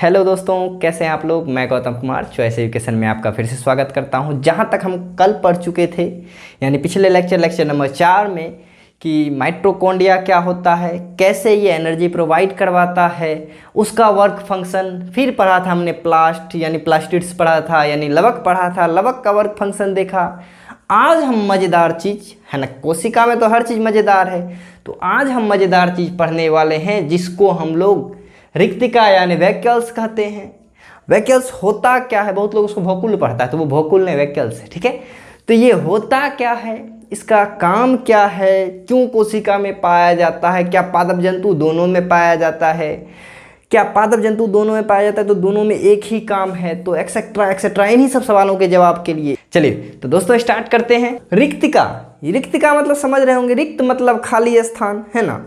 Hello दोस्तों, कैसे हैं आप लोग। मैं गौतम कुमार चॉइस एजुकेशन में आपका फिर से स्वागत करता हूं। जहां तक हम कल पढ़ चुके थे यानी पिछले लेक्चर नंबर 4 में कि माइटोकॉन्ड्रिया क्या होता है, कैसे ये एनर्जी प्रोवाइड करवाता है, उसका वर्क फंक्शन। फिर पढ़ा था हमने प्लास्ट यानी प्लास्टिड्स पढ़ा था, यानी लवक पढ़ा था, लवक का वर्क फंक्शन देखा। आज हम मज़ेदार चीज़ है ना, कोशिका में तो हर चीज़ मज़ेदार है, तो आज हम मज़ेदार चीज़ पढ़ने वाले हैं जिसको हम लोग रिक्तिका यानी वैक्यूल्स कहते हैं। वैक्यूल्स होता क्या है, बहुत लोग उसको वोकुल पढ़ता है, तो वो वोकुल नहीं वैक्यूल्स है, ठीक है। तो ये होता क्या है, इसका काम क्या है, क्यों कोशिका में पाया जाता है, क्या पादप जंतु दोनों में पाया जाता है, क्या पादप जंतु दोनों में पाया जाता है तो दोनों में एक ही काम है, तो एक्सेट्रा एक्सेट्रा, इन्हीं सब सवालों के जवाब के लिए चलिए तो दोस्तों स्टार्ट करते हैं। रिक्तिका, रिक्तिका मतलब समझ रहे होंगे, रिक्त मतलब खाली स्थान है ना।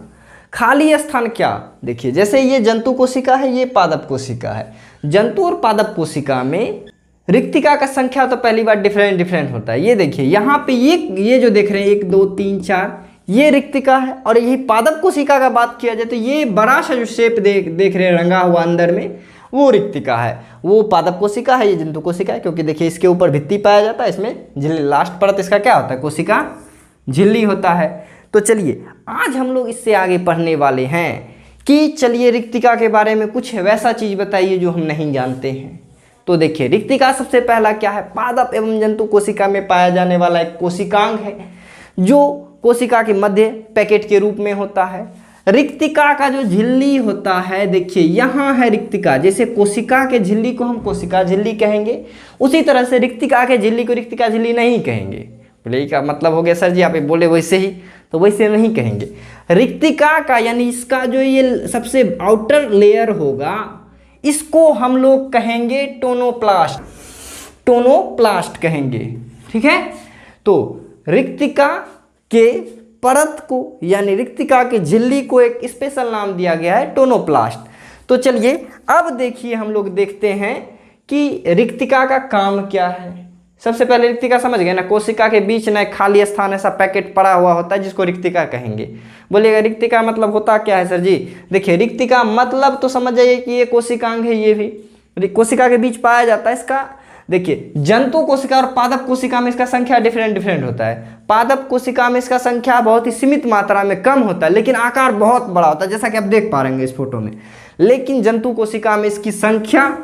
खाली स्थान क्या, देखिए जैसे ये जंतु कोशिका है, ये पादप कोशिका है। जंतु और पादप कोशिका में रिक्तिका का संख्या तो पहली बार डिफरेंट होता है। ये देखिए यहाँ पे ये जो देख रहे हैं 1 2 3 4 ये रिक्तिका है, और यही पादप कोशिका का बात किया जाए तो ये बड़ा सा जो शेप देख रहे हैं रंगा हुआ अंदर में, वो रिक्तिका है। वो पादप कोशिका है, ये जंतु कोशिका है, क्योंकि देखिए इसके ऊपर भित्ति पाया जाता है, इसमें झिल्ली, लास्ट परत इसका क्या होता है, कोशिका झिल्ली होता है। तो चलिए आज हम लोग इससे आगे पढ़ने वाले हैं कि चलिए रिक्तिका के बारे में कुछ वैसा चीज़ बताइए जो हम नहीं जानते हैं। तो देखिए रिक्तिका सबसे पहला क्या है, पादप एवं जंतु कोशिका में पाया जाने वाला एक कोशिकांग है जो कोशिका के मध्य पैकेट के रूप में होता है। रिक्तिका का जो झिल्ली होता है, देखिए यहाँ है रिक्तिका, जैसे कोशिका के झिल्ली को हम कोशिका झिल्ली कहेंगे, उसी तरह से रिक्तिका के झिल्ली को रिक्तिका झिल्ली नहीं कहेंगे। बोले का मतलब हो गया सर जी आप बोले वैसे ही, तो वैसे नहीं कहेंगे। रिक्तिका का यानी इसका जो ये सबसे आउटर लेयर होगा, इसको हम लोग कहेंगे टोनोप्लास्ट, टोनोप्लास्ट कहेंगे, ठीक है। तो रिक्तिका के परत को यानी रिक्तिका के झिल्ली को एक स्पेशल नाम दिया गया है टोनोप्लास्ट। तो चलिए अब देखिए हम लोग देखते हैं कि रिक्तिका का काम क्या है। सबसे पहले रिक्तिका समझ गए ना, कोशिका के बीच ना खाली स्थान ऐसा पैकेट पड़ा हुआ होता है जिसको रिक्तिका कहेंगे। बोलिएगा रिक्तिका मतलब होता क्या है सर जी। देखिए रिक्तिका मतलब तो समझ जाइए कि ये कोशिकांग है, ये भी कोशिका के बीच पाया जाता है। इसका देखिए जंतु कोशिका और पादप कोशिका में इसका संख्या डिफरेंट होता है। पादप कोशिका में इसका संख्या बहुत ही सीमित मात्रा में कम होता है, लेकिन आकार बहुत बड़ा होता है, जैसा कि आप देख पा रहे हैं इस फोटो में। लेकिन जंतु कोशिका में इसकी संख्या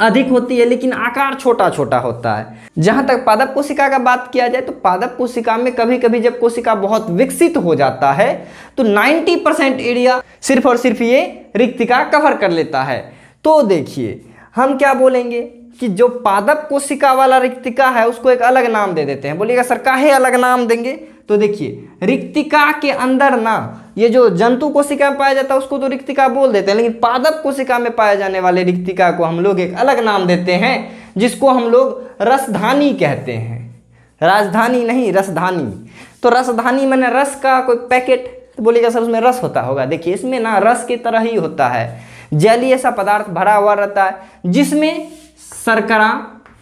अधिक होती है, लेकिन आकार छोटा छोटा होता है। जहां तक पादप कोशिका का बात किया जाए तो पादप कोशिका में कभी कभी जब कोशिका बहुत विकसित हो जाता है तो 90% एरिया सिर्फ और सिर्फ ये रिक्तिका कवर कर लेता है। तो देखिए हम क्या बोलेंगे कि जो पादप कोशिका वाला रिक्तिका है उसको एक अलग नाम दे देते हैं। बोलिएगा सर काहे अलग नाम देंगे। तो देखिए रिक्तिका के अंदर ना ये जो जंतु कोशिका में पाया जाता है उसको तो रिक्तिका बोल देते हैं, लेकिन पादप कोशिका में पाए जाने वाले रिक्तिका को हम लोग एक अलग नाम देते हैं जिसको हम लोग रसधानी कहते हैं। राजधानी नहीं, रसधानी। तो रसधानी मैंने रस का कोई पैकेट, तो बोलिएगा सर उसमें रस होता होगा। देखिए इसमें ना रस की तरह ही होता है, जेली ऐसा पदार्थ भरा हुआ रहता है जिसमें शर्करा,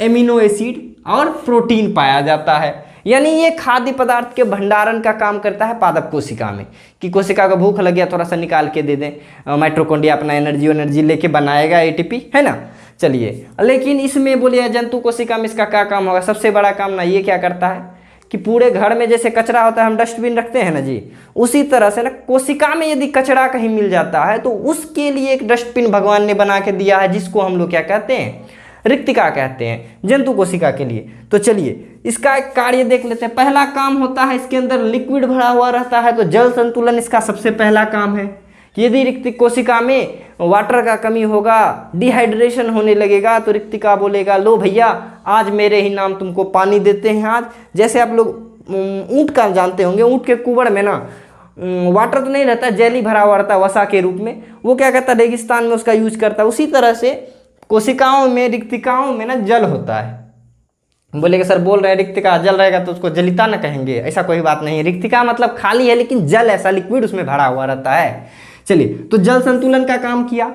एमिनो एसिड और प्रोटीन पाया जाता है। यानी ये खाद्य पदार्थ के भंडारण का काम करता है पादप कोशिका में, कि कोशिका को भूख लग गया थोड़ा सा निकाल के दे दें। माइटोकॉन्ड्रिया अपना एनर्जी लेके बनाएगा एटीपी, है ना। चलिए लेकिन इसमें बोलिए जंतु कोशिका में इसका क्या काम होगा, सबसे बड़ा काम ना ये क्या करता है कि पूरे घर में जैसे कचरा होता है हम डस्टबिन रखते हैं ना जी, उसी तरह से ना कोशिका में यदि कचरा कहीं मिल जाता है तो उसके लिए एक डस्टबिन भगवान ने बना के दिया है, जिसको हम लोग क्या कहते हैं, रिक्तिका कहते हैं, जंतु कोशिका के लिए। तो चलिए इसका एक कार्य देख लेते हैं। पहला काम होता है इसके अंदर लिक्विड भरा हुआ रहता है, तो जल संतुलन इसका सबसे पहला काम है। यदि रिक्तिक कोशिका में वाटर का कमी होगा, डिहाइड्रेशन होने लगेगा, तो रिक्तिका बोलेगा लो भैया आज मेरे ही नाम तुमको पानी देते हैं। आज जैसे आप लोग ऊँट का जानते होंगे, ऊँट के कुबड़ में ना वाटर तो नहीं रहता, जेली भरा हुआ रहता है वसा के रूप में, वो क्या करता है रेगिस्तान में उसका यूज करता है। उसी तरह से कोशिकाओं में रिक्तिकाओं में ना जल होता है। बोलेगा सर बोल रहे हैं रिक्तिका जल रहेगा तो उसको जलिता ना कहेंगे, ऐसा कोई बात नहीं है। रिक्तिका मतलब खाली है लेकिन जल ऐसा लिक्विड उसमें भरा हुआ रहता है। चलिए तो जल संतुलन का काम किया।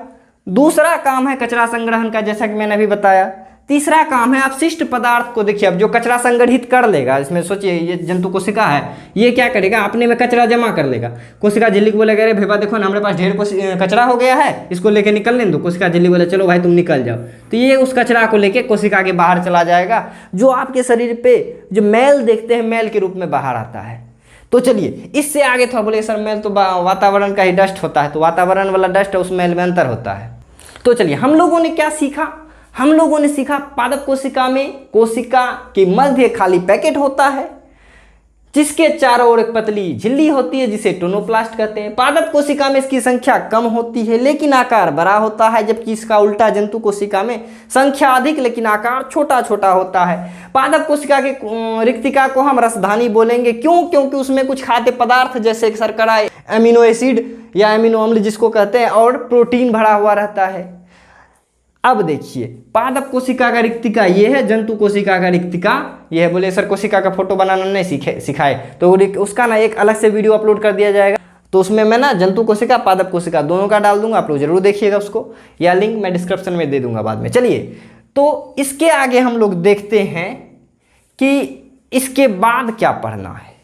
दूसरा काम है कचरा संग्रहण का, जैसा कि मैंने अभी बताया। तीसरा काम है, आप शिष्ट पदार्थ को देखिए। अब जो कचरा संगठित कर लेगा, इसमें सोचिए ये जंतु कोशिका है, ये क्या करेगा, अपने में कचरा जमा कर लेगा। कोशिका झिल्ली को बोलेगा अरे भैया देखो ना हमारे पास ढेर कचरा हो गया है, इसको लेके निकलने दो। कोशिका झिल्ली बोले चलो भाई तुम निकल जाओ, तो ये उस कचरा को लेके कोशिका के बाहर चला जाएगा, जो आपके शरीर पे जो मैल देखते हैं मैल के रूप में बाहर आता है। तो चलिए इससे आगे थोड़ा बोले सर मैल तो वातावरण का ही डस्ट होता है, तो वातावरण वाला डस्ट उस मैल में अंतर होता है। तो चलिए हम लोगों ने क्या सीखा, हम लोगों ने सीखा पादप कोशिका में कोशिका के मध्य खाली पैकेट होता है, जिसके चारों ओर एक पतली झिल्ली होती है जिसे टोनोप्लास्ट कहते हैं। पादप कोशिका में इसकी संख्या कम होती है लेकिन आकार बड़ा होता है, जबकि इसका उल्टा जंतु कोशिका में संख्या अधिक लेकिन आकार छोटा छोटा होता है। पादप कोशिका की रिक्तिका को हम रसधानी बोलेंगे, क्यों? क्योंकि उसमें कुछ खाद्य पदार्थ जैसे शर्करा, एमिनो एसिड या एमिनो अम्ल जिसको कहते हैं, और प्रोटीन भरा हुआ रहता है। अब देखिए पादप कोशिका का रिक्तिका ये है, जंतु कोशिका का रिक्तिका ये है। बोले सर कोशिका का फोटो बनाना नहीं सिखाए, तो उसका ना एक अलग से वीडियो अपलोड कर दिया जाएगा, तो उसमें मैं ना जंतु कोशिका पादप कोशिका दोनों का डाल दूंगा, आप लोग जरूर देखिएगा उसको, या लिंक मैं डिस्क्रिप्शन में दे दूंगा बाद में। चलिए तो इसके आगे हम लोग देखते हैं कि इसके बाद क्या पढ़ना है।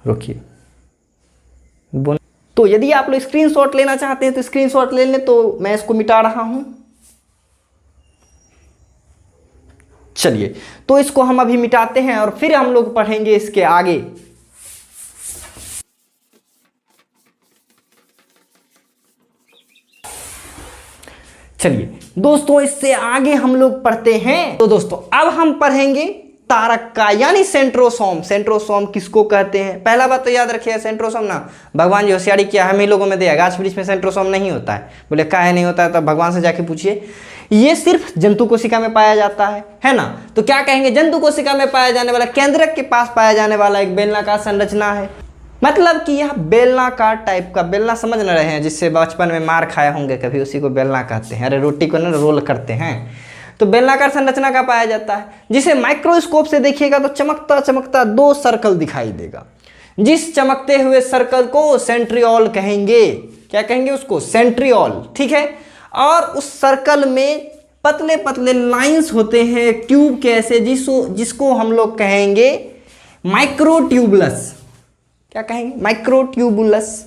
रुकिए, तो यदि आप लोग स्क्रीनशॉट लेना चाहते हैं तो स्क्रीनशॉट ले लें, तो मैं इसको मिटा रहा हूं। चलिए तो इसको हम अभी मिटाते हैं और फिर हम लोग पढ़ेंगे इसके आगे। चलिए दोस्तों इससे आगे हम लोग पढ़ते हैं। तो दोस्तों अब हम पढ़ेंगे तारक का यानी सेंट्रोसोम। सेंट्रोसोम किसको कहते हैं? पहला बात तो याद रखिएगा, सेंट्रोसोम ना भगवान जी होशियारी किया हम ही लोगों में दिया, गाछ वृक्ष में सेंट्रोसोम नहीं होता है। बोले काहे नहीं होता है, तो भगवान से जाके पूछिए। ये सिर्फ जंतु कोशिका में पाया जाता है ना। तो क्या कहेंगे, जंतु कोशिका में पाया जाने वाला केंद्रक के पास पाया जाने वाला एक बेलनाकार संरचना है। मतलब कि यह बेलनाकार टाइप का, बेलना समझ न रहे हैं जिससे बचपन में मार खाए होंगे कभी, उसी को बेलना कहते हैं। अरे रोटी को ना रोल करते हैं, तो बेलनाकार संरचना का पाया जाता है, जिसे माइक्रोस्कोप से देखिएगा तो चमकता चमकता दो सर्कल दिखाई देगा। जिस चमकते हुए सर्कल को सेंट्रियोल कहेंगे। क्या कहेंगे उसको? सेंट्रियोल, ठीक है। और उस सर्कल में पतले पतले लाइंस होते हैं ट्यूब के ऐसे, जिसको हम लोग कहेंगे माइक्रोट्यूबुलस। क्या कहेंगे? माइक्रोट्यूबुलस।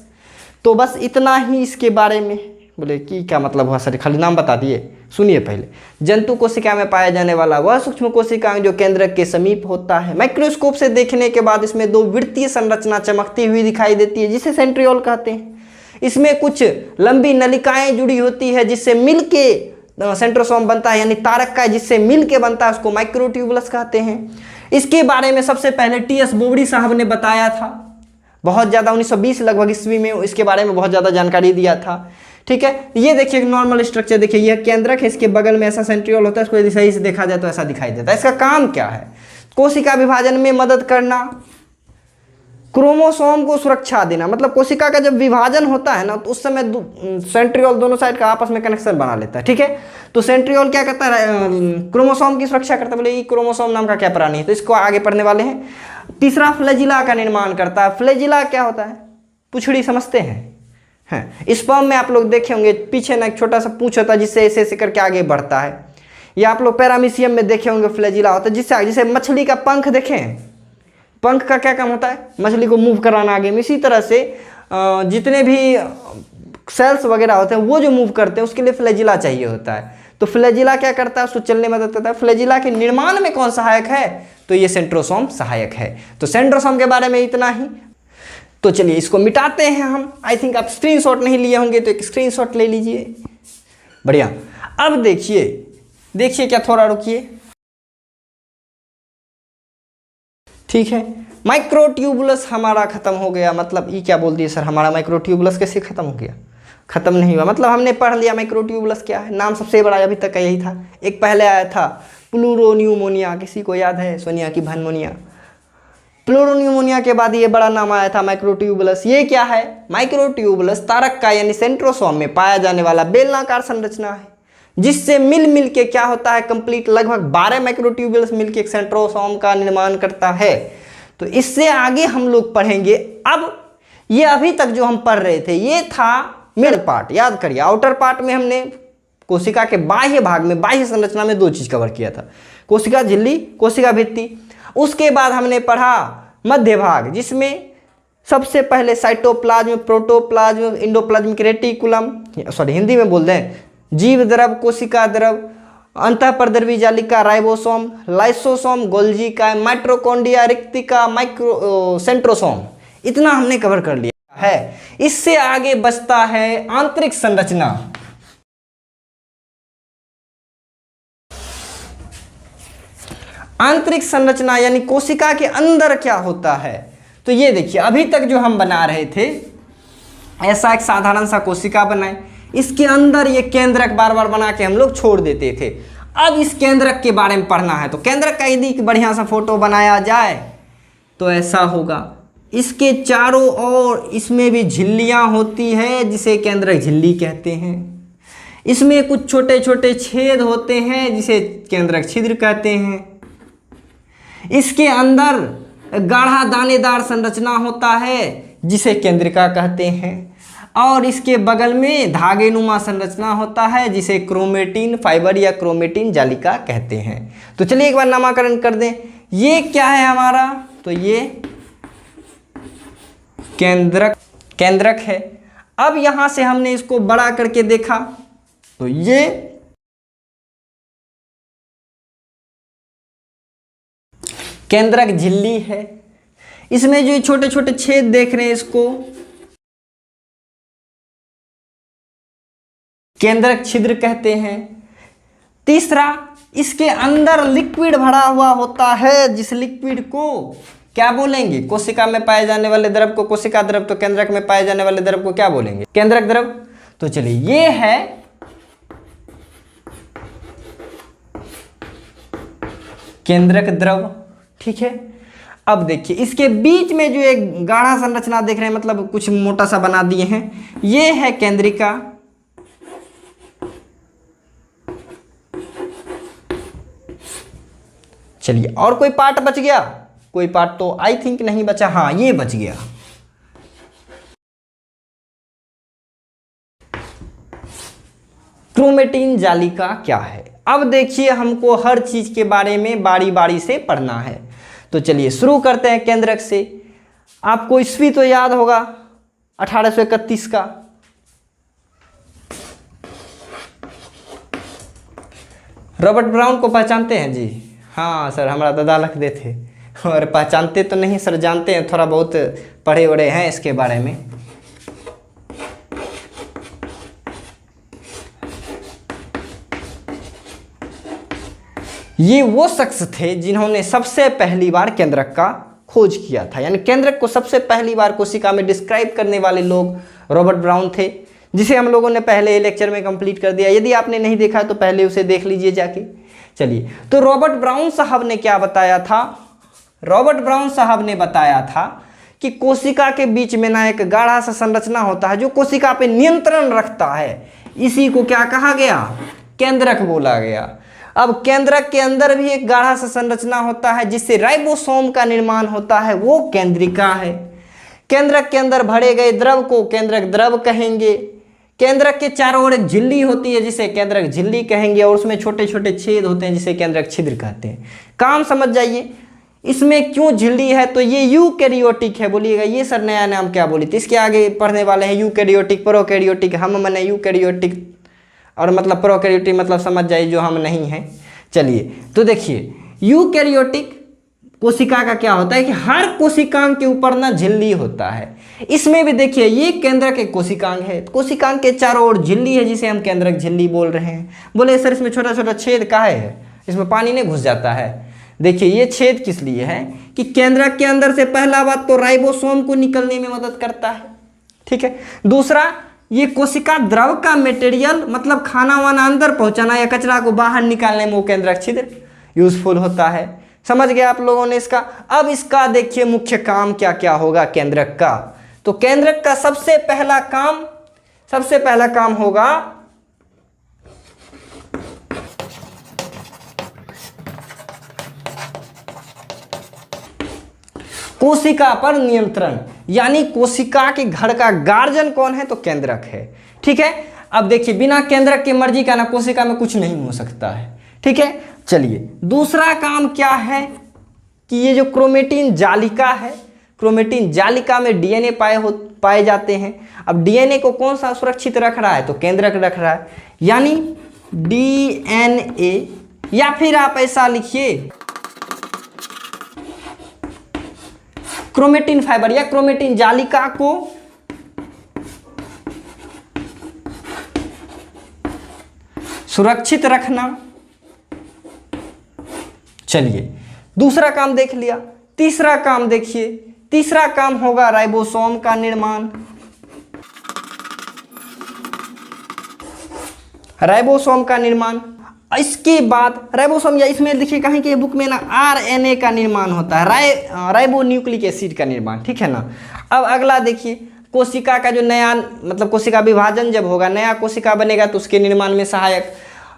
तो बस इतना ही इसके बारे में। बोले कि क्या मतलब हुआ सर, खाली नाम बता दिए? सुनिए पहले, जंतु कोशिका में पाया जाने वाला वह सूक्ष्म कोशिका जो केंद्रक के समीप होता है। माइक्रोस्कोप से देखने के बाद इसमें दो वृत्तीय संरचना चमकती हुई दिखाई देती है, जिसे सेंट्रियोल कहते हैं। इसमें कुछ लंबी नलिकाएं जुड़ी होती है जिससे मिलके सेंट्रोसोम बनता है, यानी तारक का जिससे मिलके बनता है, उसको माइक्रोट्यूबुलस कहते हैं। इसके बारे में सबसे पहले टी.एस. बोबड़ी साहब ने बताया था, बहुत ज़्यादा 1920 लगभग ईस्वी में इसके बारे में बहुत ज़्यादा जानकारी दिया था। ठीक है, ये देखिए नॉर्मल स्ट्रक्चर देखिए, यह केंद्रक है, इसके बगल में ऐसा सेंट्रियोल होता है, इसको यदि सही से देखा जाए तो ऐसा दिखाई देता है। इसका काम क्या है? कोशिका विभाजन में मदद करना, क्रोमोसोम को सुरक्षा देना। मतलब कोशिका का जब विभाजन होता है ना, तो उस समय सेंट्रियोल दोनों साइड का आपस में कनेक्शन बना लेता है। ठीक है, तो सेंट्रियोल क्या करता है? क्रोमोसोम की सुरक्षा करता है। बोले ये क्रोमोसोम नाम का क्या प्राणी है, तो इसको आगे पढ़ने वाले हैं। तीसरा फ्लैजिला का निर्माण करता है। फ्लैजिला क्या होता है? पुछड़ी समझते हैं? स्पर्म में आप लोग देखे होंगे पीछे ना एक छोटा सा पूंछ होता है, जिससे ऐसे ऐसे करके आगे बढ़ता है। या आप लोग पैरामीशियम में देखे होंगे फ्लैजिला होता है, जिससे जैसे मछली का पंख देखें, पंख का क्या काम होता है? मछली को मूव कराना आगे में। इसी तरह से जितने भी सेल्स वगैरह होते हैं वो जो मूव करते हैं उसके लिए फ्लैजिला चाहिए होता है। तो फ्लैजिला क्या करता है? उसको चलने में मदद करता है। फ्लैजिला के निर्माण में कौन सहायक है? तो ये सेंट्रोसोम सहायक है। तो सेंट्रोसोम के बारे में इतना ही। तो चलिए इसको मिटाते हैं हम। आई थिंक आप स्क्रीनशॉट नहीं लिए होंगे, तो एक स्क्रीनशॉट ले लीजिए। बढ़िया। अब देखिए क्या, थोड़ा रुकिए। ठीक है, माइक्रोट्यूबुलस हमारा खत्म हो गया। मतलब ये क्या बोल दिए सर, हमारा माइक्रोट्यूबुलस कैसे खत्म हो गया? खत्म नहीं हुआ, मतलब हमने पढ़ लिया माइक्रोट्यूबुलस क्या है। नाम सबसे बड़ा अभी तक का यही था। एक पहले आया था प्लूरोन्यूमोनिया, किसी को याद है? सोनिया की भनमोनिया। प्लूरोन्यूमोनिया के बाद ये बड़ा नाम आया था माइक्रोट्यूबुलस। ये क्या है? माइक्रोट्यूबुलस तारक का यानी सेंट्रोसोम में पाया जाने वाला बेलनाकार संरचना है, जिससे मिल के क्या होता है, कंप्लीट लगभग 12 माइक्रोट्यूबुलस मिलके एक सेंट्रोसोम का निर्माण करता है। तो इससे आगे हम लोग पढ़ेंगे। अब ये अभी तक जो हम पढ़ रहे थे ये था मिड पार्ट। याद करिए, आउटर पार्ट में हमने कोशिका के बाह्य भाग में, बाह्य संरचना में 2 चीज कवर किया था, कोशिका झिल्ली, कोशिका भित्ति। उसके बाद हमने पढ़ा मध्य भाग, जिसमें सबसे पहले cytoplasm, protoplasm, endoplasmic reticulum, sorry Hindi में बोल दें, जीव द्रव, कोशिका द्रव, अंतःपरद्रवी जालिका, राइबोसोम, लाइसोसोम, गोल्जी काय, माइटोकॉन्ड्रिया, रिक्तिका, सेंट्रोसोम, इतना हमने कवर कर लिया है। इससे आगे बचता है आंतरिक संरचना। आंतरिक संरचना यानी कोशिका के अंदर क्या होता है। तो ये देखिए, अभी तक जो हम बना रहे थे, ऐसा एक साधारण सा कोशिका बनाए, इसके अंदर ये केंद्रक बार बार बना के हम लोग छोड़ देते थे। अब इस केंद्रक के बारे में पढ़ना है, तो केंद्रक का यदि बढ़िया सा फोटो बनाया जाए तो ऐसा होगा। इसके चारों ओर इसमें भी झिल्लियां होती है, जिसे केंद्रक झिल्ली कहते हैं। इसमें कुछ छोटे छोटे छेद होते हैं, जिसे केंद्रक छिद्र कहते हैं। इसके अंदर गाढ़ा दानेदार संरचना होता है, जिसे केंद्रिका कहते हैं। और इसके बगल में धागेनुमा संरचना होता है, जिसे क्रोमेटिन फाइबर या क्रोमेटिन जालिका कहते हैं। तो चलिए एक बार नामकरण कर दें। ये क्या है हमारा, तो ये केंद्रक है। अब यहां से हमने इसको बड़ा करके देखा तो ये केंद्रक झिल्ली है। इसमें जो छोटे छोटे छेद देख रहे हैं, इसको केंद्रक छिद्र कहते हैं। तीसरा, इसके अंदर लिक्विड भरा हुआ होता है, जिस लिक्विड को क्या बोलेंगे, कोशिका में पाए जाने वाले द्रव को कोशिका द्रव, तो केंद्रक में पाए जाने वाले द्रव को क्या बोलेंगे, केंद्रक द्रव। तो चलिए, ये है केंद्रक द्रव, ठीक है। अब देखिए, इसके बीच में जो एक गाढ़ा संरचना देख रहे हैं, मतलब कुछ मोटा सा बना दिए हैं, ये है केंद्रिका। चलिए, और कोई पार्ट बच गया, कोई पार्ट तो आई थिंक नहीं बचा, हाँ ये बच गया। क्रोमेटिन जालिका क्या है। अब देखिए, हमको हर चीज के बारे में बारी बारी से पढ़ना है। तो चलिए शुरू करते हैं केंद्रक से। आपको ईस्वी तो याद होगा 1831 का। रॉबर्ट ब्राउन को पहचानते हैं जी? हाँ सर, हमारा दादा लिखते थे। और पहचानते तो नहीं सर, जानते हैं, थोड़ा बहुत पढ़े वढ़े हैं इसके बारे में। ये वो शख्स थे जिन्होंने सबसे पहली बार केंद्रक का खोज किया था, यानी केंद्रक को सबसे पहली बार कोशिका में डिस्क्राइब करने वाले लोग रॉबर्ट ब्राउन थे, जिसे हम लोगों ने पहले लेक्चर में कंप्लीट कर दिया। यदि आपने नहीं देखा तो पहले उसे देख लीजिए जाके। चलिए, तो रॉबर्ट ब्राउन साहब ने क्या बताया था, रॉबर्ट ब्राउन साहब ने बताया था कि कोशिका के बीच में ना एक गाढ़ा सा संरचना होता है जो कोशिका पे नियंत्रण रखता है। इसी को क्या कहा गया, केंद्रक बोला गया। अब केंद्रक के अंदर भी एक गाढ़ा सा संरचना होता है जिससे राइबोसोम का निर्माण होता है, वो केंद्रिका है। केंद्रक के अंदर भरे गए द्रव को केंद्रक द्रव कहेंगे। केंद्रक के चारों ओर एक झिल्ली होती है जिसे केंद्रक झिल्ली कहेंगे, और उसमें छोटे छोटे छेद होते हैं जिसे केंद्रक छिद्र कहते हैं। काम समझ जाइए, इसमें क्यों झिल्ली है, तो ये यूकैरियोटिक है। बोलिएगा ये सर नया नाम क्या बोली थी, इसके आगे पढ़ने वाले हैं यूकैरियोटिक, प्रोकैरियोटिक। हम मने यूकैरियोटिक और मतलब प्रोकैरियोटिक मतलब समझ जाइए जो हम नहीं हैं। चलिए, तो देखिए, यूकैरियोटिक कोशिका का क्या होता है कि हर कोशिकांग के ऊपर ना झिल्ली होता है। इसमें भी देखिए, ये केंद्रक एक कोशिकांग है, कोशिकांग के चारों ओर झिल्ली है जिसे हम केंद्रक झिल्ली बोल रहे हैं। बोले सर इसमें छोटा छोटा छेद काहे है, इसमें पानी नहीं घुस जाता है। देखिए, ये छेद किस लिए है कि केंद्रक के अंदर से पहला बात तो राइबोसोम को निकलने में मदद करता है, ठीक है। दूसरा, ये कोशिका द्रव का मटेरियल मतलब खाना वाना अंदर पहुंचाना या कचरा को बाहर निकालने में वो केंद्रक छिद्र यूजफुल होता है। समझ गए आप लोगों ने इसका। अब इसका देखिए मुख्य काम क्या क्या होगा केंद्रक का। तो केंद्रक का सबसे पहला काम होगा कोशिका पर नियंत्रण, यानी कोशिका के घर का गार्जियन कौन है, तो केंद्रक है, ठीक है। अब देखिए बिना केंद्रक की मर्जी का ना कोशिका में कुछ नहीं हो सकता है। ठीक है, चलिए दूसरा काम क्या है कि ये जो क्रोमेटिन जालिका है, क्रोमेटिन जालिका में डीएनए पाए जाते हैं। अब डीएनए को कौन सा सुरक्षित रख रहा है, तो केंद्रक रख रहा है, यानी डीएनए, या फिर आप ऐसा लिखिए क्रोमेटिन फाइबर या क्रोमेटिन जालिका को सुरक्षित रखना। चलिए दूसरा काम देख लिया, तीसरा काम देखिए, तीसरा काम होगा राइबोसोम का निर्माण। राइबोसोम का निर्माण, इसके बाद राइबोसोम या इसमें देखिए कहीं के बुक में ना आरएनए का निर्माण होता है, राइबो न्यूक्लिक एसिड का निर्माण। ठीक है ना। अब अगला देखिए कोशिका का जो नया मतलब कोशिका विभाजन जब होगा, नया कोशिका बनेगा तो उसके निर्माण में सहायक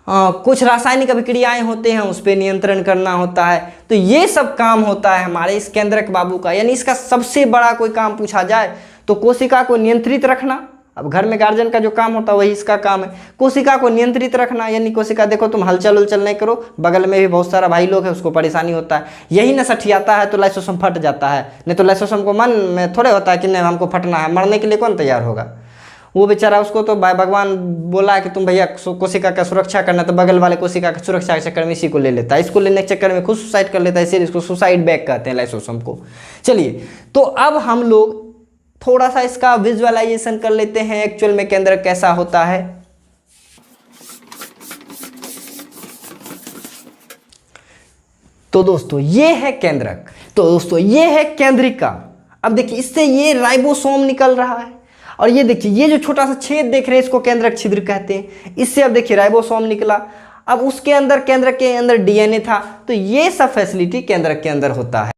कुछ रासायनिक अभिक्रियाएं होते हैं, उस पर नियंत्रण करना होता है। तो ये सब काम होता है हमारे इस केंद्रक बाबू का। यानी इसका सबसे बड़ा कोई काम पूछा जाए तो कोशिका को नियंत्रित रखना। अब घर में गार्जियन का जो काम होता है वही इसका काम है, कोशिका को नियंत्रित रखना। यानी कोशिका देखो तुम हलचल उलचल नहीं करो, बगल में भी बहुत सारा भाई लोग है उसको परेशानी होता है, यही न सठियाता है तो लाइसोसोम फट जाता है। नहीं तो लाइसोसोम को मन में थोड़े होता है कि नहीं हमको फटना है, मरने के लिए कौन तैयार होगा। वो बेचारा उसको तो भगवान बोला है कि तुम भैया कोशिका का सुरक्षा करना, तो बगल वाले कोशिका की सुरक्षा के चक्कर में इसी को ले लेता है, इसको लेने के चक्कर में खुद सुसाइड कर लेता है, इसीलिए इसको सुसाइड बैग कहते हैं लाइसोसोम को। चलिए तो अब हम लोग थोड़ा सा इसका विजुअलाइजेशन कर लेते हैं, एक्चुअल में केंद्रक कैसा होता है। तो दोस्तों ये है केंद्रक, तो दोस्तों ये है केंद्रिका। अब देखिए इससे ये राइबोसोम निकल रहा है, और ये देखिए ये जो छोटा सा छेद देख रहे हैं इसको केंद्रक छिद्र कहते हैं। इससे अब देखिए राइबोसोम निकला, अब उसके अंदर केंद्रक के अंदर डीएनए था, तो ये सब फैसिलिटी केंद्रक के अंदर होता है।